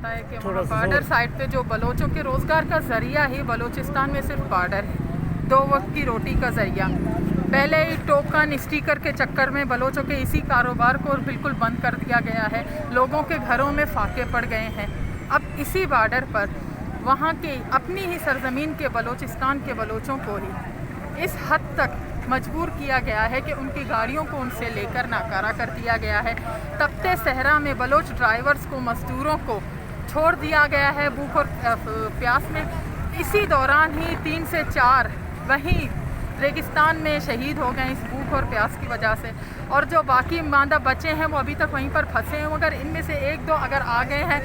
जाता है कि वहाँ बॉर्डर साइड पे जो बलोचों के रोज़गार का ज़रिया ही बलूचिस्तान में सिर्फ बॉर्डर है, 2 वक्त की रोटी का ज़रिया। पहले ही टोकन स्टिकर के चक्कर में बलोचों के इसी कारोबार को बिल्कुल बंद कर दिया गया है, लोगों के घरों में फाके पड़ गए हैं। अब इसी बॉर्डर पर वहाँ के अपनी ही सरजमीन के बलूचिस्तान के बलोचों को ही इस हद तक मजबूर किया गया है कि उनकी गाड़ियों को उनसे लेकर नाकारा कर दिया गया है। तपते सहरा में बलोच ड्राइवर्स को, मजदूरों को छोड़ दिया गया है भूख और प्यास में। इसी दौरान ही 3 से 4 वहीं रेगिस्तान में शहीद हो गए इस भूख और प्यास की वजह से, और जो बाकी मांदा बचे हैं वो अभी तक वहीं पर फंसे हैं। मगर इनमें से 1-2 अगर आ गए हैं,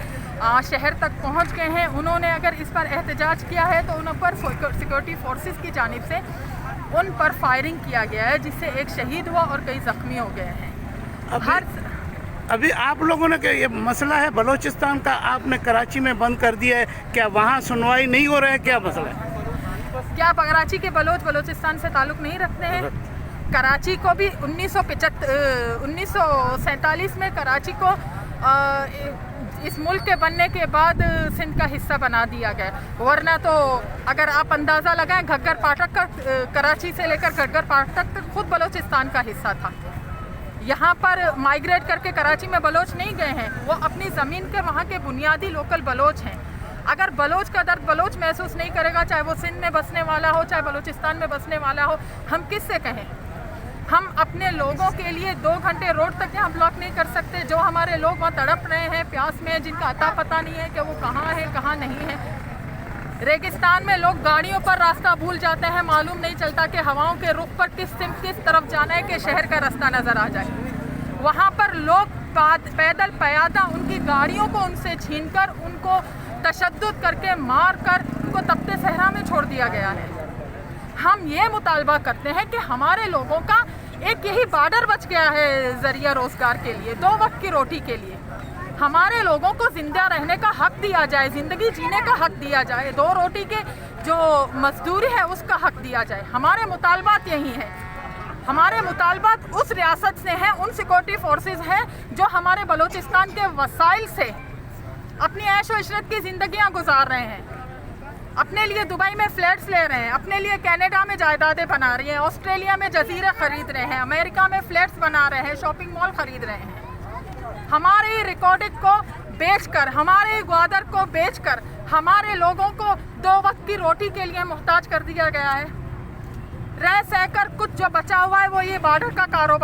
शहर तक पहुंच गए हैं, उन्होंने अगर इस पर एहतजाज किया है तो उन पर सिक्योरिटी फोर्सेस की जानिब से उन पर फायरिंग किया गया है, जिससे एक शहीद हुआ और कई ज़ख्मी हो गए हैं। अभी आप लोगों ने ये मसला है बलूचिस्तान का, आपने कराची में बंद कर दिया है, क्या वहाँ सुनवाई नहीं हो रहा है, क्या मसला है? क्या कराची के बलूचिस्तान से ताल्लुक़ नहीं रखते हैं? कराची को भी 1947 में कराची को इस मुल्क के बनने के बाद सिंध का हिस्सा बना दिया गया, वरना तो अगर आप अंदाज़ा लगाएं घग्गर पाटक का, कराची से लेकर घग्गर पाटक तक खुद बलूचिस्तान का हिस्सा था। यहाँ पर माइग्रेट करके कराची में बलोच नहीं गए हैं, वो अपनी ज़मीन के वहाँ के बुनियादी लोकल बलोच हैं। अगर बलोच का दर्द बलोच महसूस नहीं करेगा, चाहे वो सिंध में बसने वाला हो, चाहे बलूचिस्तान में बसने वाला हो, हम किससे कहें? हम अपने लोगों के लिए 2 घंटे रोड तक यहाँ ब्लॉक नहीं कर सकते। जो हमारे लोग वहाँ तड़प रहे हैं प्यास में, जिनका अता पता नहीं है कि वो कहाँ है कहाँ नहीं है। रेगिस्तान में लोग गाड़ियों पर रास्ता भूल जाते हैं, मालूम नहीं चलता कि हवाओं के रुख पर किस तरफ जाना है कि शहर का रास्ता नज़र आ जाए। वहाँ पर लोग पैदल प्यादा उनकी गाड़ियों को उनसे छीनकर, उनको तशद्दुद करके, मार कर उनको तपते सहरा में छोड़ दिया गया है। हम ये मुतालबा करते हैं कि हमारे लोगों का एक यही बॉर्डर बच गया है ज़रिया रोज़गार के लिए, 2 वक्त की रोटी के लिए। हमारे लोगों को जिंदा रहने का हक दिया जाए, ज़िंदगी जीने का हक दिया जाए, 2 रोटी के जो मजदूरी है उसका हक दिया जाए। हमारे मुतालबात यही हैं। हमारे मुतालबात उस रियासत से हैं, उन सिक्योरिटी फोर्सेस हैं जो हमारे बलूचिस्तान के वसाइल से अपनी ऐश व इशरत की ज़िंदगियाँ गुजार रहे हैं, अपने लिए दुबई में फ्लैट्स ले रहे हैं, अपने लिए कनाडा में जायदादें बना रही हैं, ऑस्ट्रेलिया में जजीरे खरीद रहे हैं, अमेरिका में फ्लैट्स बना रहे हैं, शॉपिंग मॉल खरीद रहे हैं। हमारी रिकॉर्डिंग को बेचकर, हमारे ग्वादर को बेचकर हमारे लोगों को 2 वक्त की रोटी के लिए मुहताज कर दिया गया है। रह सहकर कुछ जो बचा हुआ है वो ये बॉर्डर का कारोबार